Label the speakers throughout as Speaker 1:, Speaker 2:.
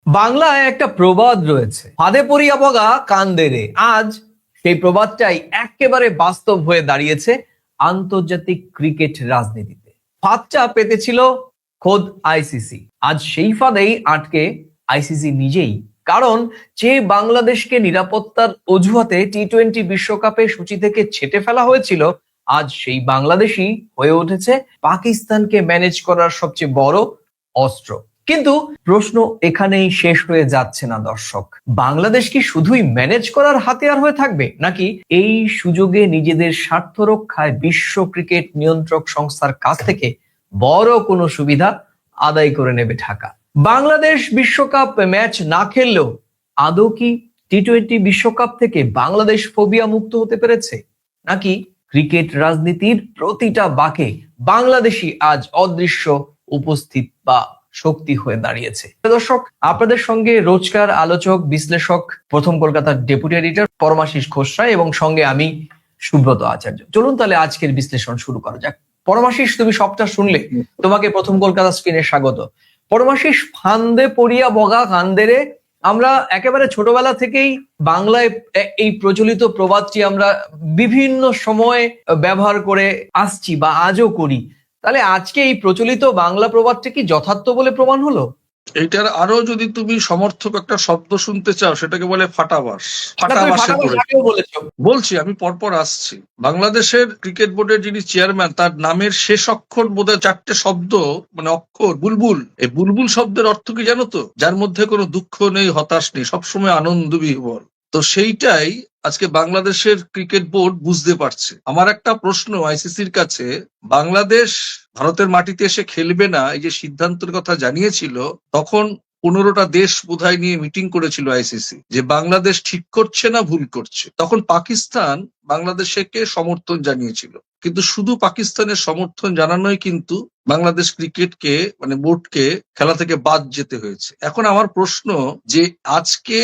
Speaker 1: বাংলায় একটা প্রবাদ রয়েছে, ফাঁদে পড়িয়া বগা কান্দে রে। আজ সেই প্রবাদটাই একেবারে বাস্তব হয়ে দাঁড়িয়েছে আন্তর্জাতিক ক্রিকেট রাজনীতিতে। ফাঁদটা পেতেছিল খোদ আইসিসি, আজ সেই ফাঁদেই আটকে আইসিসি নিজেই। কারণ যে বাংলাদেশকে নিরাপত্তার অজুহাতে টি-20 বিশ্বকাপে সূচি থেকে ছেঁটে ফেলা হয়েছিল, আজ সেই বাংলাদেশই হয়ে উঠেছে পাকিস্তানকে ম্যানেজ করার সবচেয়ে বড় অস্ত্র। কিন্তু প্রশ্ন এখানেই শেষ হয়ে যাচ্ছে না দর্শক, বাংলাদেশ কি শুধুই ম্যানেজ করার হাতিয়ার হয়ে থাকবে, নাকি এই সুযোগে নিজেদের স্বার্থ রক্ষায় বিশ্ব ক্রিকেট নিয়ন্ত্রক সংস্থার কাছ থেকে বড় কোনো সুবিধা আদায় করে নেবে ঢাকা? বাংলাদেশ বিশ্বকাপ ম্যাচ না খেললেও আদৌ কি টি-20 বিশ্বকাপ থেকে বাংলাদেশ ফোবিয়া মুক্ত হতে পেরেছে, নাকি ক্রিকেট রাজনীতির প্রতিটা বাঁকে বাংলাদেশই আজ অদৃশ্য উপস্থিত বা শক্তি হয়ে দাঁড়িয়েছে? দর্শক, আপনাদের সঙ্গে রোজকার আলোচক বিশ্লেষক প্রথম কলকাতার ডেপুটি এডিটর পরমাশিস খোসরা এবং সঙ্গে আমি সুব্রত আচার্য। চলুন তাহলে আজকের বিশ্লেষণ শুরু করা যাক। পরমাশিস, তুমি সবটা শুনলে, তোমাকে প্রথম কলকাতা স্ক্রিনে স্বাগত। পরমাশিস, ফান্দে পড়িয়া বগা কান্দে রে, আমরা একেবারে ছোটবেলা থেকেই বাংলায় এই প্রচলিত প্রবাদটি আমরা বিভিন্ন সময় ব্যবহার করে আসছি বা আজও করি। তাহলে আজকে এই প্রচলিত বাংলা প্রবাদটি কি যথার্থ বলে প্রমাণ হলো?
Speaker 2: এইটার আরো যদি তুমি সমর্থক একটা শব্দ শুনতে চাও, সেটাকে বলে ফাটাবাস। ফাটাবাসে বলছি, আমি পরপর আসছি। বাংলাদেশের ক্রিকেট বোর্ডের যিনি চেয়ারম্যান, তার নামের শেষ অক্ষর বোধহয় 4টে শব্দ, মানে অক্ষর, বুলবুল। এই বুলবুল শব্দের অর্থ কি জানো তো? যার মধ্যে কোনো দুঃখ নেই, হতাশ নেই, সবসময় আনন্দ বিহ্বল। তো সেইটাই আজকে বাংলাদেশের ক্রিকেট বোর্ড বুঝতে পারছে। আমার একটা প্রশ্ন আইসিসির কাছে, বাংলাদেশ ভারতের মাটিতে এসে খেলবে না এই যে সিদ্ধান্তের কথা জানিয়েছিল, তখন 15টা দেশ বোধহয় নিয়ে মিটিং করেছিল আইসিসি, যে বাংলাদেশ ঠিক করছে না ভুল করছে। তখন পাকিস্তান বাংলাদেশকে সমর্থন জানিয়েছিল, কিন্তু শুধু পাকিস্তানের সমর্থন জানানোই কিন্তু বাংলাদেশ ক্রিকেটকে, মানে বোর্ডকে খেলা থেকে বাদ যেতে হয়েছে। এখন আমার প্রশ্ন, যে আজকে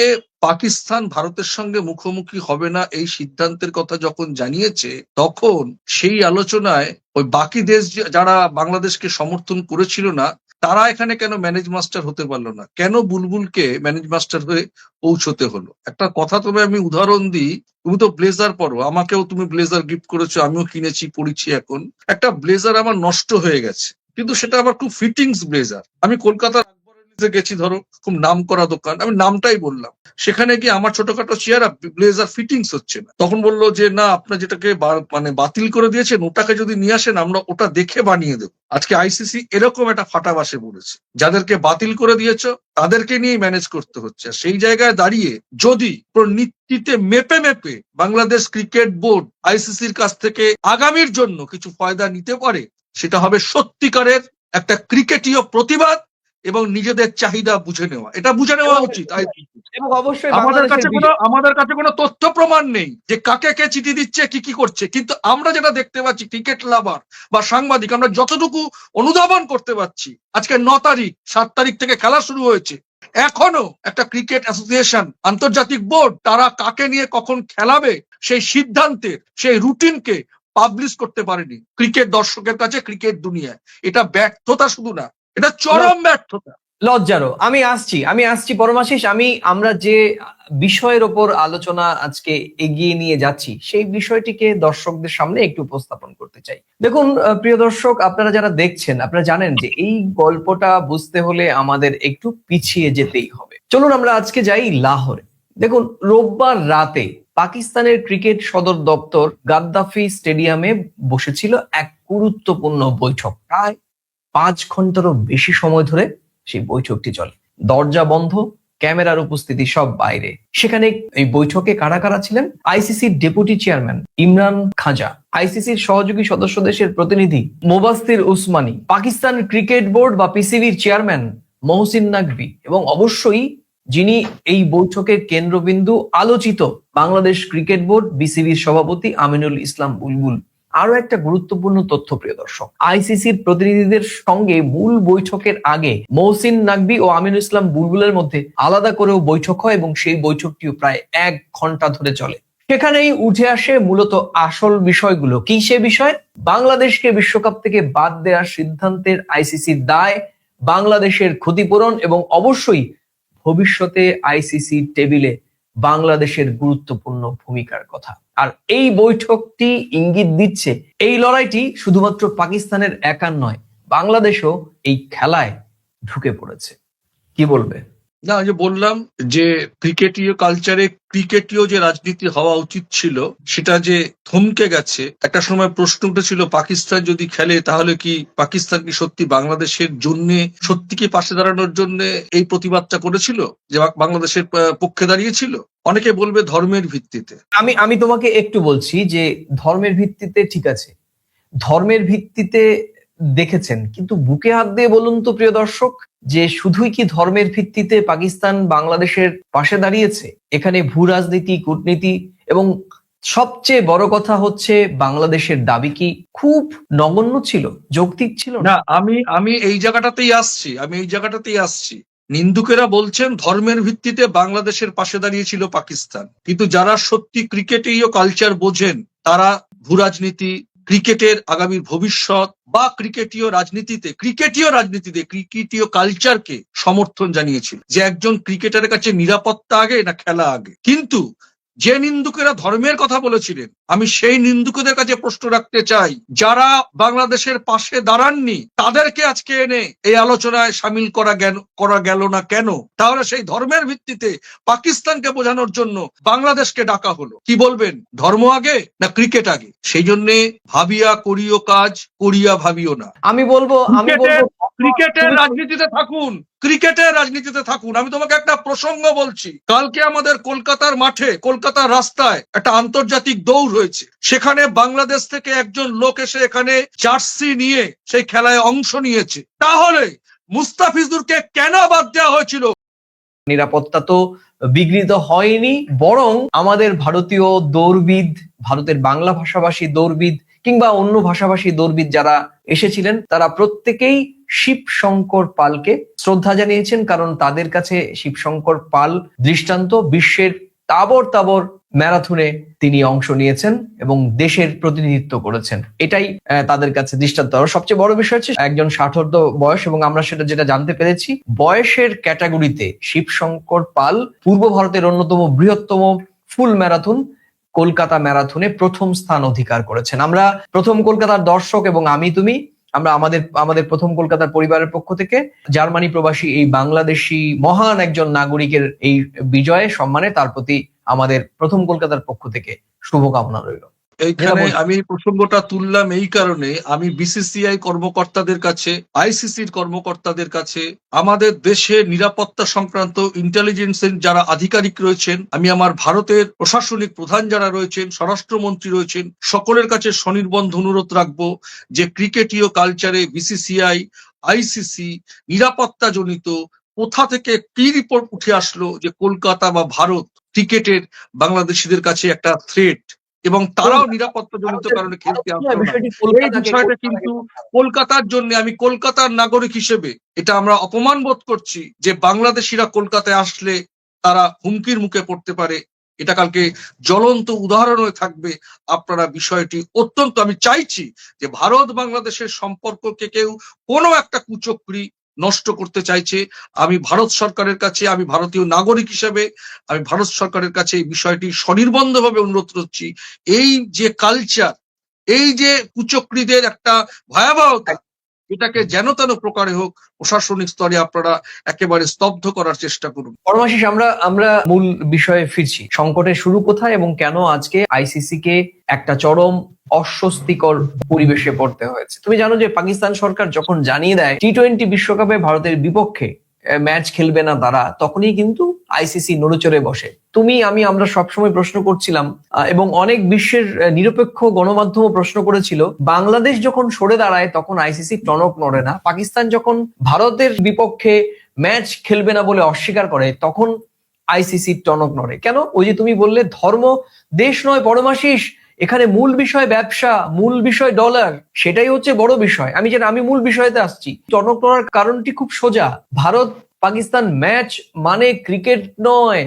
Speaker 2: পাকিস্তান ভারতের সঙ্গে মুখোমুখি হবে না এই সিদ্ধান্তের কথা যখন জানিয়েছে, তখন সেই আলোচনায় ওই বাকি দেশ যারা বাংলাদেশকে সমর্থন করেছিল না, তারা এখানে কেন ম্যানেজ মাস্টার হতে পারলো না? কেন বুলবুলকে ম্যানেজ মাস্টার হয়ে পৌঁছতে হলো? একটা কথা তবে আমি উদাহরণ দিই, তুমি তো ব্লেজার পরো, আমাকেও তুমি ব্লেজার গিফট করেছো, আমিও কিনেছি, পড়েছি। এখন একটা ব্লেজার আমার নষ্ট হয়ে গেছে, কিন্তু সেটা আবার খুব ফিটিংস ব্লেজার। আমি কলকাতার গেছি, ধরো খুব নাম করা দোকান, আমি নামটাই বললাম, সেখানে গিয়ে আমার ছোটখাটো চেহারা ব্লেজার ফিটিংস হচ্ছে না। তখন বললো যে না, আপনার যেটাকে মানে বাতিল করে দিয়েছেন, ওটাকে যদি নিয়ে আসেন আমরা ওটা দেখে বানিয়ে দেবো। আজকে আইসিসি এরকম একটা ফাটাবাসে পড়েছে, যাদেরকে বাতিল করে দিয়েছো তাদেরকে নিয়ে ম্যানেজ করতে হচ্ছে। সেই জায়গায় দাঁড়িয়ে যদি নীতিতে মেপে মেপে বাংলাদেশ ক্রিকেট বোর্ড আইসিসির কাছ থেকে আগামীর জন্য কিছু ফায়দা নিতে পারে, সেটা হবে সত্যিকারের একটা ক্রিকেটীয় প্রতিবাদ এবং নিজেদের চাহিদা বুঝে নেওয়া। এটা বুঝে নেওয়া উচিত।
Speaker 1: এবং অবশ্যই
Speaker 2: আমাদের কাছে কোনো তথ্য প্রমাণ নেই যে কাকে কে চিঠি দিচ্ছে, কি কি করছে, কিন্তু আমরা যেটা দেখতে পাচ্ছি, ক্রিকেট লাভার বা সাংবাদিক, আমরা যতটুকু অনুধাবন করতে পারছি, আজকে 9 তারিখ, 7 তারিখ থেকে খেলা শুরু হয়েছে, এখনো একটা ক্রিকেট অ্যাসোসিয়েশন, আন্তর্জাতিক বোর্ড, তারা কাকে নিয়ে কখন খেলাবে সেই সিদ্ধান্তের, সেই রুটিনকে পাবলিশ করতে পারেনি ক্রিকেট দর্শকের কাছে, ক্রিকেট দুনিয়ায়। এটা ব্যর্থতা শুধু না, এটা চরম ব্যর্থতা,
Speaker 1: লজ্জারও। আমি আসছি পরমাশিস, আমরা যে বিষয়ের ওপর আলোচনা আজকে এগিয়ে নিয়ে যাচ্ছি, সেই বিষয়টিকে দর্শকদের সামনে একটু উপস্থাপন করতে চাই। দেখুন প্রিয় দর্শক, আপনারা যারা দেখছেন, আপনারা জানেন যে এই গল্পটা বুঝতে হলে আমাদের একটু পিছিয়ে যেতেই হবে। চলুন আমরা আজকে যাই লাহোরে। দেখুন, রোববার রাতে পাকিস্তানের ক্রিকেট সদর দপ্তর গাদ্দাফি স্টেডিয়ামে বসেছিল এক গুরুত্বপূর্ণ বৈঠক। প্রায় 5 ঘন্টারও বেশি সময় ধরে সেই বৈঠকটি চলে। দরজা বন্ধ, ক্যামেরার উপস্থিতি সব বাইরে। সেখানে এই বৈঠকে কারা কারা ছিলেন? আইসিসির ডেপুটি চেয়ারম্যান ইমরান খাজা, আইসিসির সহযোগী সদস্য দেশের প্রতিনিধি মোবাস্তির উসমানী, পাকিস্তান ক্রিকেট বোর্ড বা পিসিবির চেয়ারম্যান মহসিন নাকভি, এবং অবশ্যই যিনি এই বৈঠকের কেন্দ্রবিন্দু আলোচিত বাংলাদেশ ক্রিকেট বোর্ড বিসিবির সভাপতি আমিনুল ইসলাম বুলবুল। আরো একটা গুরুত্বপূর্ণ তথ্য প্রিয় দর্শক, আইসিসির প্রতিনিধিদের সঙ্গে মূল বৈঠকের আগে মহসিন নাকভি ও আমিনুল ইসলাম বুলবুলের মধ্যে আলাদা করেও বৈঠক হয় এবং সেই বৈঠকটিও প্রায় 1 ঘন্টা ধরে চলে। সেখানেই উঠে আসে মূলত আসল বিষয়গুলো। কি সে বিষয়? বাংলাদেশকে বিশ্বকাপ থেকে বাদ দেওয়ার সিদ্ধান্তের আইসিসির দায়, বাংলাদেশের ক্ষতিপূরণ এবং অবশ্যই ভবিষ্যতে আইসিসি টেবিলে বাংলাদেশের গুরুত্বপূর্ণ ভূমিকার কথা। আর এই বৈঠকটি ইঙ্গিত দিচ্ছে এই লড়াইটি শুধুমাত্র পাকিস্তানের একার নয়, বাংলাদেশও এই খেলায় ঢুকে পড়েছে। কি বলবে?
Speaker 2: না, যে বললাম যে ক্রিকেটীয় কালচারে ক্রিকেটীয় যে রাজনীতি হওয়া উচিত ছিল সেটা যে থমকে গেছে। একটা সময় প্রশ্ন উঠেছিল পাকিস্তান যদি খেলে তাহলে কি পাকিস্তান কি সত্যি বাংলাদেশের জন্য সত্যি কি পাশে দাঁড়ানোর জন্য এই প্রতিবাদটা করেছিল, যে বাংলাদেশের পক্ষে দাঁড়িয়েছিল? অনেকে বলবে ধর্মের ভিত্তিতে।
Speaker 1: আমি তোমাকে একটু বলছি যে ধর্মের ভিত্তিতে ঠিক আছে, ধর্মের ভিত্তিতে দেখেছেন, কিন্তু বুকে হাত দিয়ে বলুন তো প্রিয় দর্শক, যে শুধুই কি ধর্মের ভিত্তিতে পাকিস্তান বাংলাদেশের পাশে দাঁড়িয়েছে? এখানে ভূ রাজনীতি, কূটনীতি এবং সবচেয়ে বড় কথা হচ্ছে বাংলাদেশের দাবি কি খুব নগণ্য ছিল, যৌক্তিক ছিল
Speaker 2: না, আমি এই জায়গাটাতেই আসছি। নিন্দুকেরা বলছেন ধর্মের ভিত্তিতে বাংলাদেশের পাশে দাঁড়িয়েছিল পাকিস্তান, কিন্তু যারা সত্যি ক্রিকেটীয় কালচার বোঝেন তারা ভূ রাজনীতি, ক্রিকেটের আগামী ভবিষ্যৎ বা ক্রিকেটীয় ক্রিকেটীয় কালচারকে সমর্থন জানিয়েছিল, যে একজন ক্রিকেটারের কাছে নিরাপত্তা আগে না খেলা আগে। কিন্তু যে নিন্দুকেরা ধর্মের কথা বলেছিলেন, আমি সেই নিন্দুকদের কাছে প্রশ্ন রাখতে চাই, যারা বাংলাদেশের পাশে দাঁড়াননি তাদেরকে আজকে এনে এই আলোচনায় সামিল করা গেল না কেন? তাহলে সেই ধর্মের ভিত্তিতে পাকিস্তানকে বোঝানোর জন্য বাংলাদেশকে ডাকা হলো। কি বলবেন, ধর্ম আগে না ক্রিকেট আগে? সেই জন্য ভাবিয়া করিও কাজ, করিয়া ভাবিও না।
Speaker 1: আমি বলবো
Speaker 2: ক্রিকেটের রাজনীতিতে থাকুন। আমি তোমাকে একটা প্রসঙ্গ বলছি, কালকে আমাদের কলকাতার মাঠে, কলকাতার রাস্তায় একটা আন্তর্জাতিক দৌড় হয়েছে। সেখানে বাংলাদেশ থেকে একজন লোক এসে এখানে জার্সি নিয়ে সেই খেলায় অংশ নিয়েছে। তাহলে মুস্তাফিজুরকে কেন বাদ দেওয়া হয়েছিল?
Speaker 1: নিরাপত্তা তো বিঘ্নিত হয়নি, বরং আমাদের ভারতীয় দৌড়বিদ, ভারতের বাংলা ভাষাভাষী দৌড়বিদ কিংবা অন্য ভাষাভাষী দৌড়বিদ যারা এসেছিলেন তারা প্রত্যেকেই শিবশঙ্কর পালকে শ্রদ্ধা জানিয়েছেন, কারণ তাদের কাছে শিবশঙ্কর পাল দৃষ্টান্ত। বিশ্বের তাবর ম্যারাথনে তিনি অংশ নিয়েছেন এবং দেশের প্রতিনিধিত্ব করেছেন, এটাই তাদের কাছে দৃষ্টান্ত। আর সবচেয়ে বড় বিষয় হচ্ছে একজন 60 বয়স, এবং আমরা যেটা জানতে পেরেছি বয়সের ক্যাটাগরিতে শিবশঙ্কর পাল পূর্ব ভারতের অন্যতম বৃহত্তম ফুল ম্যারাথন কলকাতা ম্যারাথনে প্রথম স্থান অধিকার করেছেন। আমরা প্রথম কলকাতার দর্শক এবং আমরা আমাদের প্রথম কলকাতার পরিবারের পক্ষ থেকে জার্মানি প্রবাসী এই বাংলাদেশি মহান একজন নাগরিকের এই বিজয়ে সম্মানে তার প্রতি আমাদের প্রথম কলকাতার পক্ষ থেকে শুভকামনা রইল।
Speaker 2: এইখানে আমি প্রসঙ্গটা তুললাম এই কারণে, আমি বিসিসিআই কর্মকর্তাদের কাছে, আইসিসির কর্মকর্তাদের কাছে, আমাদের দেশের নিরাপত্তা সংক্রান্ত ইন্টেলিজেন্সের যারা আধিকারিক রয়েছেন, আমি আমার ভারতের প্রশাসনিক প্রধান যারা রয়েছেন, স্বরাষ্ট্রমন্ত্রী রয়েছেন, সকলের কাছে স্বনির্বন্ধ অনুরোধ রাখবো যে ক্রিকেটীয় কালচারে বিসিসিআই, আইসিসি নিরাপত্তা জনিত কোথা থেকে কি রিপোর্ট উঠে আসলো যে কলকাতা বা ভারত ক্রিকেটের বাংলাদেশিদের কাছে একটা থ্রেট, এবং তারাও নিরাপত্তা জনিত কারণে খেলতে আসলো না। এই বিষয়টা কিন্তু কলকাতার জন্য, আমি কলকাতার নাগরিক হিসেবে এটা আমরা অপমান বোধ করছি যে বাংলাদেশিরা কলকাতায় আসলে তারা হুমকির মুখে পড়তে পারে। এটা কালকে জ্বলন্ত উদাহরণ হয়ে থাকবে। আপনারা বিষয়টি অত্যন্ত, আমি চাইছি যে ভারত বাংলাদেশের সম্পর্ককে কেউ কোনো একটা কুচক্রী নষ্ট করতে চাইছে, আমি ভারত সরকারের কাছে, আমি ভারতীয় নাগরিক হিসেবে আমি ভারত সরকারের কাছে এই বিষয়টি স্বনির্বন্ধভাবে অনুরোধ করছি। এই যে কালচার, এই যে কুচক্রীদের একটা ভয়াবহতা, এটাকে যেন তেন প্রকারে হোক প্রশাসনিক স্তরে আপনারা একেবারে স্তব্ধ করার চেষ্টা করুন।
Speaker 1: পরমাশিস, আমরা মূল বিষয়ে ফিরছি। সংকটের শুরু কোথায় এবং কেন আজকে আইসিসি কে একটা চরম অস্বস্তিকর পরিবেশে পড়তে হয়েছে? তুমি জানো যে পাকিস্তান সরকার যখন জানিয়ে দেয় টি-20 বিশ্বকাপে ভারতের বিপক্ষে ম্যাচ খেলবে না তারা, তখনই কিন্তু আইসিসি নড়েচড়ে বসে। আমরা সবসময় প্রশ্ন করছিলাম এবং অনেক বিশ্বের নিরপেক্ষ গণমাধ্যমও প্রশ্ন করেছিল, বাংলাদেশ যখন সরে দাঁড়ায় তখন আইসিসি টনক নড়ে না, পাকিস্তান যখন ভারতের বিপক্ষে ম্যাচ খেলবে না বলে অস্বীকার করে তখন আইসিসি টনক নড়ে কেন? ওই যে তুমি বললে ধর্ম দেশ নয় পরমাশিস, এখানে মূল বিষয় ব্যবসা, মূল বিষয় ডলার, সেটাই হচ্ছে বড় বিষয়। আমি মূল বিষয়তে আসছি। টনক নড়ার কারণটি খুব সোজা। ভারত পাকিস্তান ম্যাচ মানে ক্রিকেট নয়,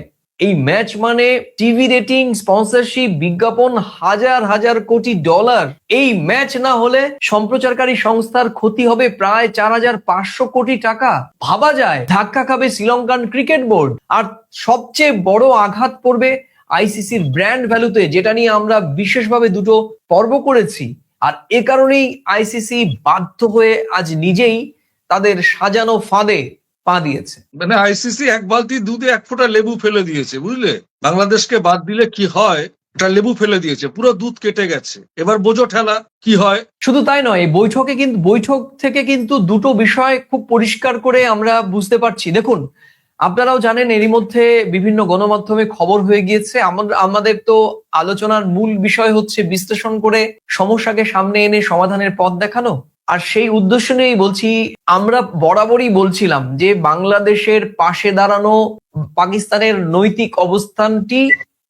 Speaker 1: এই ম্যাচ মানে টিভি রেটিং, স্পন্সরশিপ, বিজ্ঞাপন, হাজার হাজার কোটি ডলার। এই ম্যাচ না হলে সম্প্রচারকারী সংস্থার ক্ষতি হবে প্রায় 4,500 কোটি টাকা। ভাবা যায় ধাক্কা খাবে শ্রীলঙ্কান ক্রিকেট বোর্ড। আর সবচেয়ে বড় আঘাত পড়বে আইসিসির ব্র্যান্ড ভ্যালুতে, যেটা নিয়ে আমরা বিশেষভাবে দুটো পর্ব করেছি। আর এ কারণেই আইসিসি বাধ্য হয়ে আজ নিজেই তাদের সাজানো ফাঁদে পা দিয়েছে।
Speaker 2: মানে আইসিসি এক বালতি দুধে এক ফোঁটা লেবু ফেলে দিয়েছে, বুঝলে? বাংলাদেশকে বাদ দিলে কি হয়, এটা লেবু ফেলে দিয়েছে, পুরো দুধ কেটে গেছে। এবার বোঝো ঠেলা কি হয়।
Speaker 1: শুধু তাই নয়, বৈঠক থেকে কিন্তু দুটো বিষয় খুব পরিষ্কার করে আমরা বুঝতে পারছি। দেখুন, আপনারাও জানেন এরই মধ্যে বিভিন্ন গণমাধ্যমে খবর হয়ে গিয়েছে। আমাদের তো আলোচনার মূল বিষয় হচ্ছে বিশ্লেষণ করে সমস্যাকে সামনে এনে সমাধানের পথ দেখানো। আর সেই উদ্দেশ্য নিয়েই বলছি, আমরা বরাবরই বলছিলাম যে বাংলাদেশের পাশে দাঁড়ানো, পাকিস্তানের নৈতিক অবস্থানটি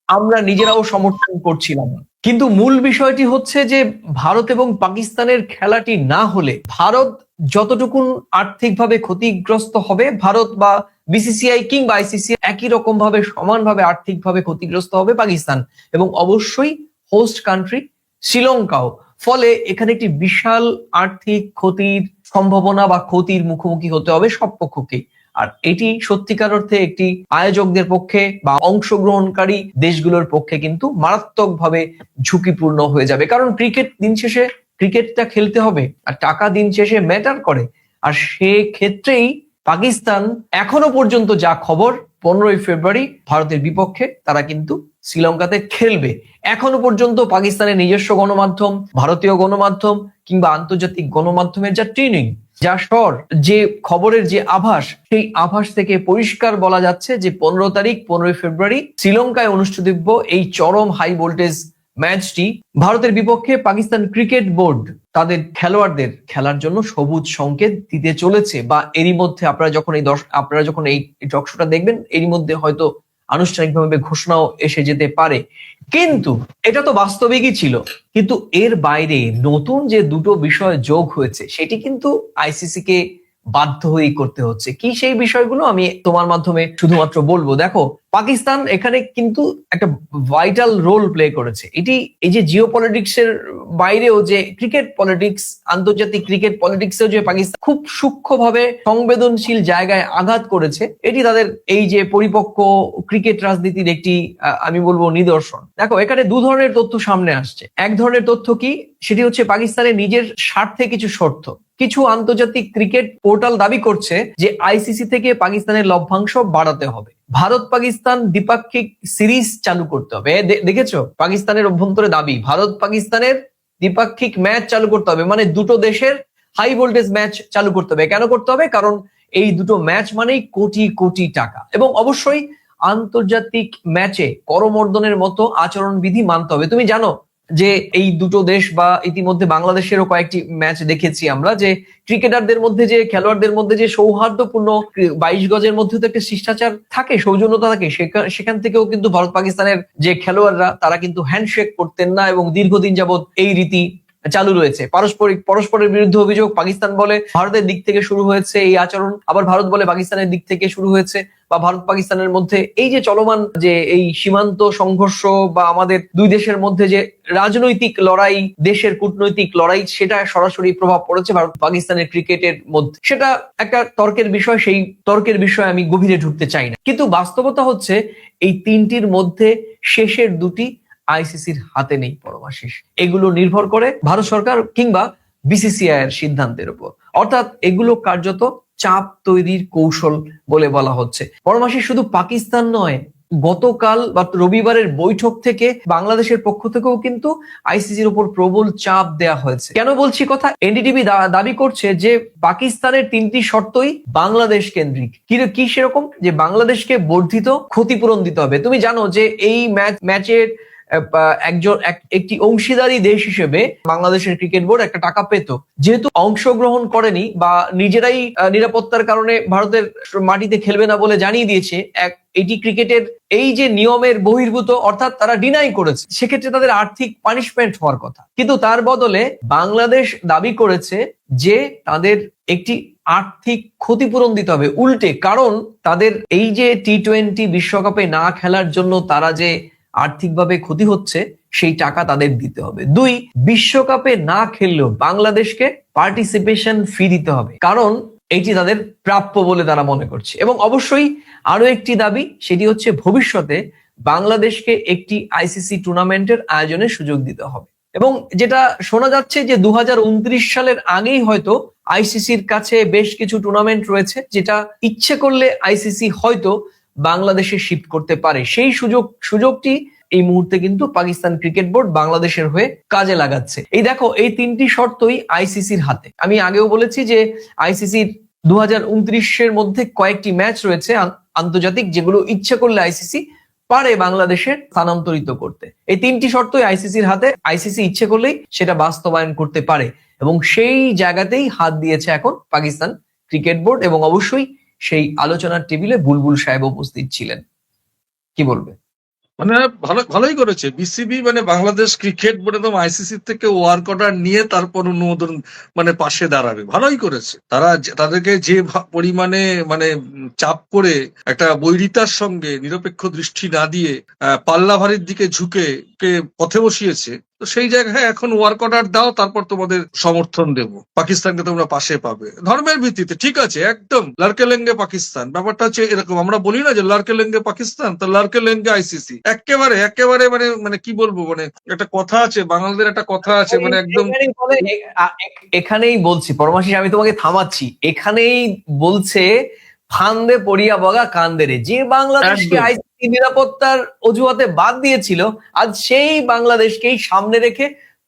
Speaker 1: আমরা নিজেরাও সমর্থন করছিলাম। কিন্তু মূল বিষয়টি হচ্ছে যে ভারত এবং পাকিস্তানের খেলাটি না হলে ভারত যতটুকুন আর্থিকভাবে ক্ষতিগ্রস্ত হবে, ভারত বা বিসিসিআই কিংবা আইসিসি একই রকম ভাবে সমানভাবে আর্থিকভাবে ক্ষতিগ্রস্ত হবে পাকিস্তান, এবং অবশ্যই হোস্ট কান্ট্রি শ্রীলঙ্কাও। ফলে এখানে একটি বিশাল আর্থিক ক্ষতির সম্ভাবনা বা ক্ষতির মুখোমুখি হতে হবে সব পক্ষকেই। আর এটি সত্যিকার অর্থে একটি আয়োজকদের পক্ষে বা অংশগ্রহণকারী দেশগুলোর পক্ষে কিন্তু মারাত্মকভাবে ঝুঁকিপূর্ণ হয়ে যাবে। কারণ দিন শেষে ক্রিকেটটা খেলতে হবে, আর টাকা দিন শেষে ম্যাটার করে। আর সেক্ষেত্রেই পাকিস্তান এখনো পর্যন্ত যা খবর, 15ই ফেব্রুয়ারি ভারতের বিপক্ষে তারা কিন্তু শ্রীলঙ্কাতে খেলবে। এখনো পর্যন্ত পাকিস্তানের নিজস্ব গণমাধ্যম, ভারতীয় গণমাধ্যম কিংবা আন্তর্জাতিক গণমাধ্যমের যা ট্রেনিং, যা স্বর, যে খবরের যে আভাস, সেই আভাস থেকে পরিষ্কার বলা যাচ্ছে যে 15ই ফেব্রুয়ারি শ্রীলঙ্কায় অনুষ্ঠিতব্য এই চরম হাই ভোল্টেজ ম্যাচটি ভারতের বিপক্ষে পাকিস্তান ক্রিকেট বোর্ড তাদের খেলোয়াড়দের খেলার জন্য সবুজ সংকেত দিতে চলেছে। বা এরই মধ্যে আপনারা যখন এই টক শোটা দেখবেন, এরই মধ্যে হয়তো আনুষ্ঠানিকভাবে ঘোষণাও এসে যেতে পারে। কিন্তু এটা তো বাস্তবিকই ছিল। কিন্তু এর বাইরে নতুন যে দুটো বিষয় যোগ হয়েছে, সেটি কিন্তু আইসিসি কে বাধ্য হয়েই করতে হচ্ছে। কি সেই বিষয়গুলো আমি তোমার মাধ্যমে শুধুমাত্র বলবো। দেখো, পাকিস্তান এখানে কিন্তু একটা ভাইটাল রোল প্লে করেছে। এই যে জিও পলিটিক্স এর বাইরেও যে ক্রিকেট পলিটিক্স, আন্তর্জাতিক ক্রিকেট পলিটিক্সেও যে পাকিস্তান খুব সূক্ষ্মভাবে সংবেদনশীল জায়গায় আঘাত করেছে, এটি তাদের এই যে পরিপক্ক ক্রিকেট রাজনীতির একটি আমি বলবো নিদর্শন। দেখো, এখানে দু ধরনের তথ্য সামনে আসছে। এক ধরনের তথ্য কি, সেটি হচ্ছে পাকিস্তানের নিজের স্বার্থে কিছু শর্ত। কিছু আন্তর্জাতিক ক্রিকেট পোর্টাল দাবি করছে যে আইসিসি থেকে পাকিস্তানের লভ্যাংশ বাড়াতে হবে, ভারত পাকিস্তান দ্বিপাক্ষিক সিরিজ চালু করতে হবে। দেখেছো, পাকিস্তানের অভ্যন্তরে দাবি ভারত পাকিস্তানের দ্বিপাক্ষিক ম্যাচ চালু করতে হবে, মানে দুটো দেশের হাই ভোল্টেজ ম্যাচ চালু করতে হবে। কেন করতে হবে? কারণ এই দুটো ম্যাচ মানেই কোটি কোটি টাকা, এবং অবশ্যই আন্তর্জাতিক ম্যাচে করমর্দনের মতো আচরণবিধি মানতে হবে। তুমি জানো যে এই দুটো দেশ বা ইতিমধ্যে বাংলাদেশেরও কয়েকটি ম্যাচ দেখেছি আমরা, যে ক্রিকেটারদের মধ্যে, যে খেলোয়াড়দের মধ্যে যে সৌহার্দ্যপূর্ণ 22 গজের মধ্যে তো একটা শিষ্টাচার থাকে, সৌজন্যতা থাকে। সেখান থেকেও কিন্তু ভারত পাকিস্তানের যে খেলোয়াড়রা তারা কিন্তু হ্যান্ডশেক করতেন না, এবং দীর্ঘদিন যাবৎ এই রীতি চালু রয়েছে। পরস্পরের বিরুদ্ধে অভিযোগ, পাকিস্তান বলে ভারতের দিক থেকে শুরু হয়েছে এই আচরণ, আবার ভারত বলে পাকিস্তানের দিক থেকে শুরু হয়েছে। বা ভারত পাকিস্তানের মধ্যে এই যে চলমান যে এই সীমান্ত সংঘর্ষ, বা আমাদের দুই দেশের মধ্যে যে রাজনৈতিক লড়াই, দেশের কূটনৈতিক লড়াই, সেটা সরাসরি প্রভাব পড়েছে ভারত পাকিস্তানের ক্রিকেটের মধ্যে। সেটা একটা তর্কের বিষয়, সেই তর্কের বিষয়ে আমি গভীরে ঢুকতে চাই না। কিন্তু বাস্তবতা হচ্ছে এই তিনটির মধ্যে শেষের দুটি আইসিসির হাতে নেই পরমাশিস। এগুলো নির্ভর করে ভারত সরকার কিংবা বিসিসিআই এর সিদ্ধান্তের উপর। অর্থাৎ এগুলো কার্যত চাপ তৈরির কৌশল বলে বলা হচ্ছে। পরমাশিস, শুধু পাকিস্তান নয়, গতকাল বা রবিবারের বৈঠক থেকে বাংলাদেশের পক্ষ থেকেও কিন্তু আইসিসির উপর প্রবল চাপ দেয়া হয়েছে। কেন বলছি কথা? এনডিটিভি দাবি করছে যে পাকিস্তানের তিনটি শর্তই বাংলাদেশ কেন্দ্রিক। কি সেরকম? যে বাংলাদেশকে বর্ধিত ক্ষতিপূরণ দিতে হবে। তুমি জানো যে এই ম্যাচের একটি অংশীদারি দেশ হিসেবে বাংলাদেশের ক্রিকেট বোর্ড একটা টাকা পেত, যেহেতু অংশগ্রহণ করেনি বা নিজেরাই নিরাপত্তার কারণে ভারতের মাটিতে খেলবে না বলে জানিয়ে দিয়েছে। এটি ক্রিকেটের এই যে নিয়মের বহির্ভূত, অর্থাৎ তারা ডিনাই করেছে, সেক্ষেত্রে তাদের আর্থিক পানিশমেন্ট হওয়ার কথা। কিন্তু তার বদলে বাংলাদেশ দাবি করেছে যে তাদের একটি আর্থিক ক্ষতিপূরণ দিতে হবে উল্টে, কারণ তাদের এই যে টি-20 বিশ্বকাপে না খেলার জন্য তারা যে আর্থিকভাবে ক্ষতি হচ্ছে সেই টাকা তাদের দিতে হবে। 2, বিশ্বকাপে না খেললেও বাংলাদেশকে পার্টিসিপেশন ফি দিতে হবে, কারণ এটি তাদের প্রাপ্য বলে তারা মনে করছে। এবং অবশ্যই আরো একটি দাবি, সেটি হচ্ছে ভবিষ্যতে বাংলাদেশকে একটি আইসিসি টুর্নামেন্টের আয়োজনের সুযোগ দিতে হবে। এবং যেটা শোনা যাচ্ছে যে 2029 সালের আগেই হয়তো আইসিসির কাছে বেশ কিছু টুর্নামেন্ট রয়েছে যেটা ইচ্ছে করলে আইসিসি হয়তো বাংলাদেশে শিফট করতে পারে। সেই সুযোগটি এই মুহূর্তে কিন্তু পাকিস্তান ক্রিকেট বোর্ড বাংলাদেশের হয়ে কাজে লাগাচ্ছে। এই দেখো, এই 3টি শর্তই আইসিসির হাতে। আমি আগেও বলেছি যে আইসিসির 2029-এর মধ্যে কয়েকটি ম্যাচ রয়েছে আন্তর্জাতিক, যেগুলো ইচ্ছে করলে আইসিসি পারে বাংলাদেশের স্থানান্তরিত করতে। এই 3টি শর্তই আইসিসির হাতে, আইসিসি ইচ্ছে করলেই সেটা বাস্তবায়ন করতে পারে। এবং সেই জায়গাতেই হাত দিয়েছে এখন পাকিস্তান ক্রিকেট বোর্ড, এবং অবশ্যই সেই আলোচনার টেবিলে বুলবুল সাহেব উপস্থিত ছিলেন। কি বলবে?
Speaker 2: মানে ভালোই করেছে বিসিবি, মানে বাংলাদেশ ক্রিকেট বোর্ড একদম আইসিসি থেকে ওয়ার্ক অর্ডার নিয়ে তারপর অনুমোদন মানে পাশে দাঁড়াবে। ভালোই করেছে তারা। তাদেরকে যে পরিমাণে মানে চাপ করে একটা বৈরিতার সঙ্গে নিরপেক্ষ দৃষ্টি না দিয়ে পাল্লাভারির দিকে ঝুঁকে পথে বসিয়েছে, তো সেই জায়গায় এখন ওয়ার্ক অর্ডার দাও, তারপর তোমাদের সমর্থন দেব, পাকিস্তানকে তোমরা পাশে পাবে ধর্মের ভিত্তিতে। ঠিক আছে, একদম লড়কে লেঙ্গে পাকিস্তান। ব্যাপারটা হচ্ছে এরকম, আমরা বলি না যে লড়কে লেঙ্গে পাকিস্তান, তো লড়কে লেঙ্গে আইসিসি। একেবারে মানে মানে কি বলবো, মানে একটা কথা আছে বাঙালিদের, একটা কথা আছে, মানে একদম
Speaker 1: এখানেই বলছি পরমাশিস, আমি তোমাকে থামাচ্ছি, এখানেই বলছে ফান্দে পড়িয়া বগা কান্দে রে। যে বাংলাদেশকে আইসিসি নিরাপত্তার অজুহাতে বাদ দিয়েছিল, আজ সেই বাংলাদেশকেই সামনে রেখে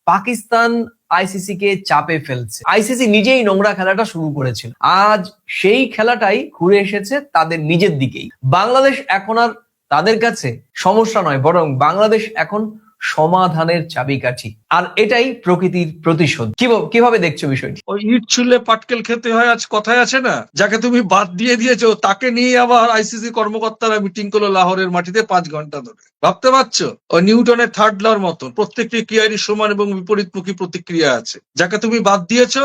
Speaker 1: পাকিস্তান আইসিসি কে চাপে ফেলছে। আইসিসি নিজেই নোংরা খেলাটা শুরু করেছিল, আজ সেই খেলাটাই ঘুরে এসেছে তাদের নিজের দিকেই। বাংলাদেশ এখন আর তাদের কাছে সমস্যা নয়, বরং বাংলাদেশ এখন সমাধানের চাবিকাঠি, আর এটাই প্রকৃতির প্রতিশোধ। কিভাবে দেখছো বিষয়টি?
Speaker 2: ওই ইট ছুলে পাটকেল খেতে হয়, আজ কথায় আছে না, যাকে তুমি বাদ দিয়ে দিয়েছো তাকে নিয়ে আবার আইসিসি কর্মকর্তারা মিটিং করলো লাহোরের মাটিতে 5 ঘন্টা ধরে। ভাবতে পারছো? ওই নিউটনের 3rd লর মতন প্রত্যেকটি ক্রিয়ারই সমান এবং বিপরীতমুখী প্রতিক্রিয়া আছে। যাকে তুমি বাদ দিয়েছো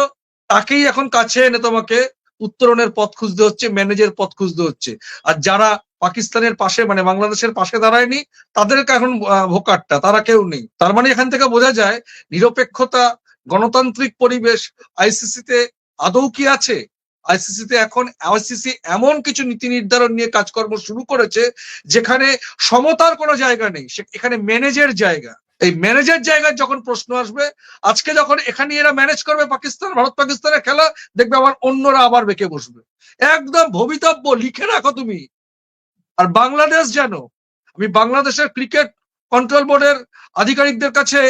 Speaker 2: তাকেই এখন কাছে এনে তোমাকে উত্তরণের পথ খুঁজতে হচ্ছে, ম্যানেজের পথ খুঁজতে হচ্ছে। আর যারা পাকিস্তানের পাশে মানে বাংলাদেশের পাশে দাঁড়ায়নি, তাদেরকে এখন ভোকাটটা, তারা কেউ নেই। তার মানে এখান থেকে বোঝা যায় নিরপেক্ষতা, গণতান্ত্রিক পরিবেশ আইসিসিতে আদৌ কি আছে? আইসিসিতে এখন আইসিসি এমন কিছু নীতি নির্ধারণ নিয়ে কাজকর্ম শুরু করেছে যেখানে সমতার কোনো জায়গা নেই, এখানে ম্যানেজের জায়গা। এই ম্যানেজের জায়গায় যখন প্রশ্ন আসবে, আজকে যখন এখানে এরা ম্যানেজ করবে পাকিস্তান ভারত পাকিস্তানের খেলা, দেখবে আবার অন্যরা আবার বেঁকে বসবে। একদম ভবিতব্য লিখে রাখো তুমি। আর বাংলাদেশ জানো, আমি বাংলাদেশের ক্রিকেট কন্ট্রোল বোর্ডের আধিকারিকদের কাছে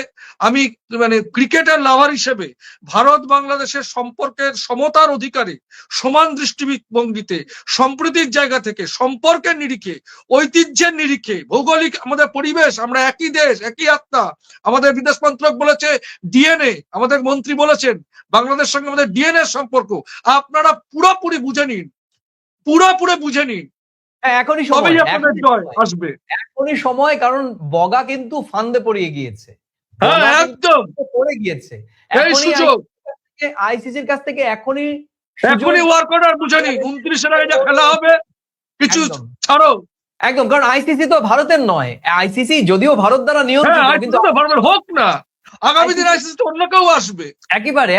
Speaker 2: আমি মানে ক্রিকেটের লাভার হিসেবে ভারত বাংলাদেশের সম্পর্কের সমতার অধিকারী, সমান দৃষ্টিভঙ্গিতে, সম্প্রীতির জায়গা থেকে, সম্পর্কের নিরিখে, ঐতিহ্যের নিরিখে, ভৌগোলিক আমাদের পরিবেশ, আমরা একই দেশ একই আত্মা। আমাদের বিদেশ মন্ত্রক বলেছে ডিএনএ, আমাদের মন্ত্রী বলেছেন বাংলাদেশের সঙ্গে আমাদের ডিএনএ সম্পর্ক। আপনারা পুরোপুরি বুঝে নিন, পুরোপুরি বুঝে নিন।
Speaker 1: এখনই সময়, কারণ বগা কিন্তু ফান্দে পড়িয়ে গিয়েছে,
Speaker 2: একদম
Speaker 1: পড়ে গিয়েছে। আইসিসির কাছ থেকে এখনই
Speaker 2: ওয়ার্ক অর্ডার বুঝে নিন। 29-এর আগে যা খেলা হবে কিছু ছাড়ো
Speaker 1: একদম, কারণ আইসিসি তো ভারতের নয়। আইসিসি যদিও ভারত দ্বারা নিয়ন্ত্রিত, কিন্তু
Speaker 2: ভারতের হোক না, আগামী দিনে আইসিসি অন্য কেউ আসবে।
Speaker 1: একেবারে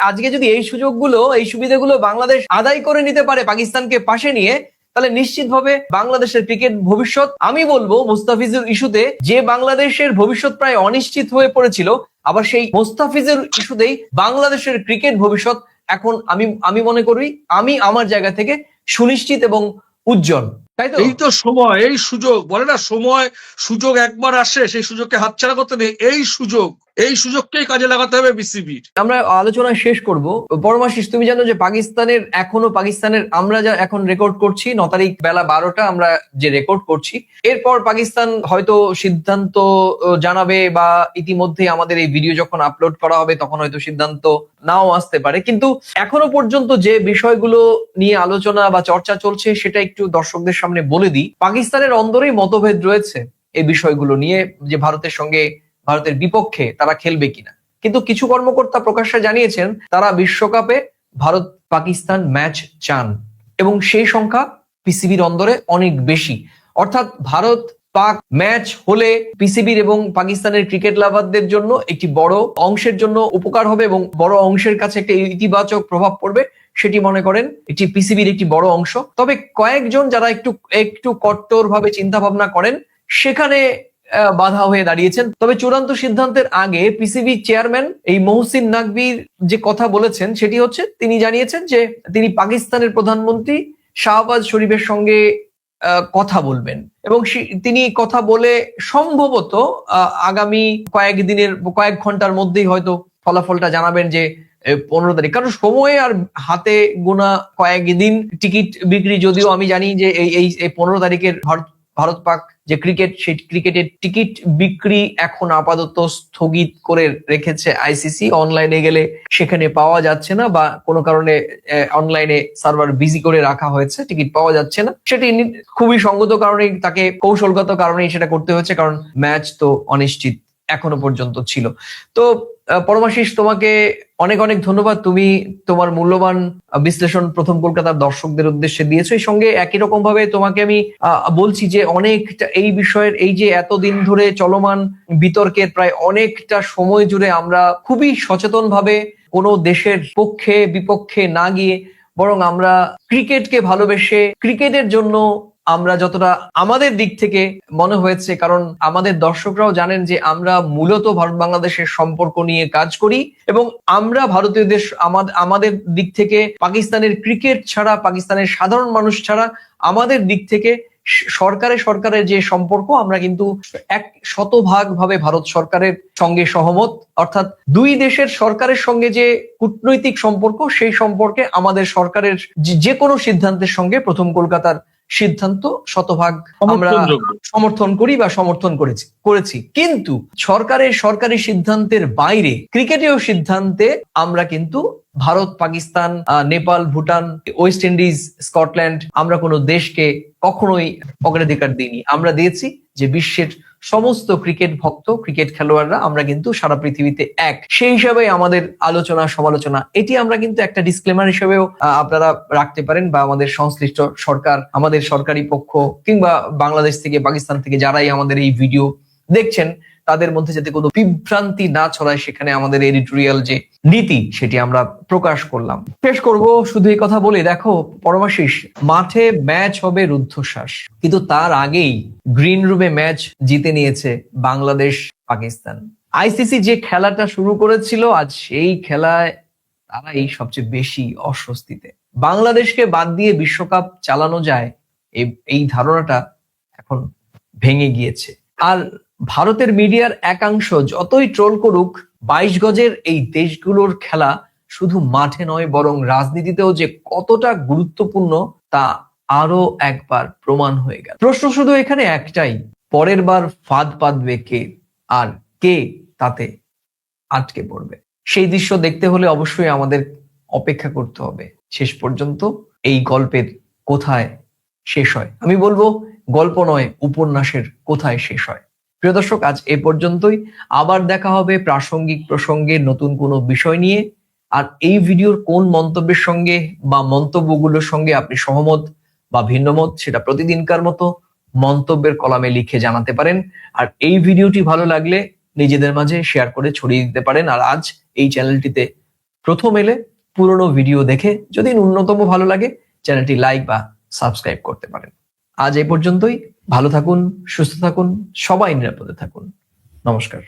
Speaker 1: আজকে যদি এই সুযোগগুলো, এই সুবিধাগুলো বাংলাদেশ আদায় করে নিতে পারে পাকিস্তানকে পাশে নিয়ে, তাহলে নিশ্চিতভাবে বাংলাদেশের ক্রিকেট ভবিষ্যৎ, আমি বলবো মুস্তাফিজুর ইস্যুতে যে বাংলাদেশের ভবিষ্যৎ প্রায় অনিশ্চিত হয়ে পড়েছিল, আবার সেই মুস্তাফিজুর ইস্যুতেই বাংলাদেশের ক্রিকেট ভবিষ্যৎ এখন আমি মনে করি, আমি আমার জায়গা থেকে সুনিশ্চিত এবং উজ্জ্বল। তাই তো?
Speaker 2: এই তো সময়, এই সুযোগ, বলে না সময় সুযোগ একবার আসে, সেই সুযোগকে হাতছাড়া করতে নেই। এই সুযোগকেই কাজে লাগাতে হবে বিসিবির।
Speaker 1: আমরা আলোচনা শেষ করব। পরমাশিস, তুমি জানো যে পাকিস্তানের আমরা যা এখন রেকর্ড করছি 9 তারিখ বেলা 12টা আমরা যে রেকর্ড করছি, এরপর পাকিস্তান হয়তো সিদ্ধান্ত জানাবে, বা ইতিমধ্যে আমাদের এই ভিডিও যখন আপলোড করা হবে তখন হয়তো সিদ্ধান্ত নাও আসতে পারে। কিন্তু এখনো পর্যন্ত যে বিষয়গুলো নিয়ে আলোচনা বা চর্চা চলছে সেটা একটু দর্শকদের সামনে বলে দিই। পাকিস্তানের অন্দরেই মতভেদ রয়েছে এই বিষয়গুলো নিয়ে, যে ভারতের বিপক্ষে তারা খেলবে কিনা। কিন্তু কিছু কর্মকর্তা প্রকাশ্যে জানিয়েছেন তারা বিশ্বকাপে ভারত পাকিস্তান ম্যাচ চান এবং সেই সংখ্যা পিসিবির অন্দরে অনেক বেশি। অর্থাৎ ভারত পাক ম্যাচ হলে পিসিবির এবং পাকিস্তানের ক্রিকেট লাভারদের জন্য একটি বড় অংশের জন্য উপকার হবে এবং বড় অংশের কাছে একটা ইতিবাচক প্রভাব পড়বে, সেটি মনে করেন এটি পিসিবির একটি বড় অংশ। তবে কয়েকজন যারা একটু কট্টর ভাবে চিন্তা ভাবনা করেন সেখানে বাধা হয়ে দাঁড়িয়েছেন। তবে চূড়ান্ত সিদ্ধান্তের আগে পিসিবি চেয়ারম্যান এই মহসিন নাকভির যে কথা বলেছেন সেটি হচ্ছে, তিনি জানিয়েছেন যে তিনি পাকিস্তানের প্রধানমন্ত্রী শাহবাজ শরীফের সঙ্গে কথা বলবেন এবং তিনি কথা বলে সম্ভবত আগামী কয়েক ঘন্টার মধ্যেই হয়তো ফলাফলটা জানাবেন যে 15 তারিখ। কারণ সময়ে আর হাতে গোনা কয়েকদিন, টিকিট বিক্রি যদিও আমি জানি যে এই 15 তারিখের ভারত পাক যে ক্রিকেট, সেই ক্রিকেটের টিকিট বিক্রি এখন আপাতত স্থগিত করে রেখেছে আইসিসি। অনলাইনে গেলে সেখানে পাওয়া যাচ্ছে না বা কোনো কারণে অনলাইনে সার্ভার বিজি করে রাখা হয়েছে, টিকিট পাওয়া যাচ্ছে না। সেটি খুবই সঙ্গত কারণেই, তাকে কৌশলগত কারণেই সেটা করতে হচ্ছে, কারণ ম্যাচ তো অনিশ্চিত এখনো পর্যন্ত ছিল। তো পরমাশিস, তোমাকে অনেক অনেক ধন্যবাদ। তুমি তোমার মূল্যবান বিশ্লেষণ প্রথম কলকাতার দর্শকদের উদ্দেশ্যে দিয়েছো। এই সঙ্গে একই রকম ভাবে তোমাকে আমি বলছি যে অনেকটা এই বিষয়ের, এই যে এতদিন ধরে চলমান বিতর্কের প্রায় অনেকটা সময় জুড়ে আমরা খুবই সচেতন ভাবে কোনো দেশের পক্ষে বিপক্ষে না গিয়ে বরং আমরা ক্রিকেটকে ভালোবেসে ক্রিকেটের জন্য আমরা যতটা আমাদের দিক থেকে মনে হয়েছে, কারণ আমাদের দর্শকরাও জানেন যে আমরা মূলত ভারত বাংলাদেশের সম্পর্ক নিয়ে কাজ করি এবং আমরা ভারতীয়দের আমাদের দিক থেকে পাকিস্তানের ক্রিকেট ছাড়া, পাকিস্তানের সাধারণ মানুষ ছাড়া আমাদের দিক থেকে সরকারের যে সম্পর্ক, আমরা কিন্তু 100% ভাবে ভারত সরকারের সঙ্গে সহমত। অর্থাৎ দুই দেশের সরকারের সঙ্গে যে কূটনৈতিক সম্পর্ক, সেই সম্পর্কে আমাদের সরকারের যে কোনো সিদ্ধান্তের সঙ্গে প্রথম কলকাতার সিদ্ধান্ত 100% আমরা সমর্থন করি বা সমর্থন করেছি। কিন্তু সরকারি সিদ্ধান্তের বাইরে ক্রিকেটীয় সিদ্ধান্তে আমরা কিন্তু Bharat, Pakistan, Nepal, Bhutan, West Indies, Scotland, আমরা কোনো দেশকে কখনোই অগ্রাধিকার দিইনি। আমরা দিয়েছি যে বিশ্বের সমস্ত ক্রিকেট ভক্ত, ক্রিকেট খেলোয়াড়রা আমরা কিন্তু সারা পৃথিবীতে এক। সেই হিসাবে আমাদের আলোচনা সমালোচনা, এটি আমরা কিন্তু একটা ডিসক্লেমার হিসেবেও আপনারা রাখতে পারেন, বা আমাদের সংশ্লিষ্ট সরকার, আমাদের সরকারি পক্ষ কিংবা বাংলাদেশ থেকে, পাকিস্তান থেকে যারাই আমাদের এই ভিডিও দেখছেন, তাদের মধ্যে যাতে কোনো বিভ্রান্তি না ছড়ায়, সেখানে আমাদের এডিটোরিয়াল যে নীতি সেটি আমরা প্রকাশ করলাম। শেষ করব শুধু এই কথা বলে, দেখো পরমাশিস, মাঠে ম্যাচ হবে রুদ্ধশ্বাস, কিন্তু তার আগেই গ্রিন রুমে ম্যাচ জিতে নিয়েছে বাংলাদেশ পাকিস্তান। আইসিসি যে খেলাটা শুরু করেছিল, আজ সেই খেলায় তারাই সবচেয়ে বেশি অস্বস্তিতে। বাংলাদেশকে বাদ দিয়ে বিশ্বকাপ চালানো যায়, এই ধারণাটা এখন ভেঙে গিয়েছে। আর ভারতের মিডিয়ার একাংশ যতই ট্রোল করুক, 22 গজের এই দেশগুলোর খেলা শুধু মাঠে নয় বরং রাজনীতিতেও যে কতটা গুরুত্বপূর্ণ তা আরো একবার প্রমাণ হয়ে গেল। প্রশ্ন শুধু এখানে একটাই, পরের বার ফাঁদ পাতবে কে, আর কে তাতে আটকে পড়বে? সেই দৃশ্য দেখতে হলে অবশ্যই আমাদের অপেক্ষা করতে হবে শেষ পর্যন্ত এই গল্পের কোথায় শেষ হয়। আমি বলবো গল্প নয়, উপন্যাসের কোথায় শেষ হয়। প্রিয় দর্শক, আজ এ পর্যন্তই। আবার দেখা হবে প্রাসঙ্গিক প্রসঙ্গে নতুন কোনো বিষয় নিয়ে। আর এই ভিডিওর কোন মন্তব্যের সঙ্গে বা মন্তব্যগুলোর সঙ্গে আপনি সহমত বা ভিন্নমত, সেটা প্রতিদিনকার মতো মন্তব্যের কলামে লিখে জানাতে পারেন। আর এই ভিডিওটি ভালো লাগলে নিজেদের মাঝে শেয়ার করে ছড়িয়ে দিতে পারেন। আর আজ এই চ্যানেলটিতে প্রথম এলে পুরনো ভিডিও দেখে যদি ন্যূনতম ভালো লাগে, চ্যানেলটি লাইক বা সাবস্ক্রাইব করতে পারেন। আজ এই পর্যন্তই। ভালো থাকুন, সুস্থ থাকুন, সবাই নিরাপদে থাকুন। নমস্কার।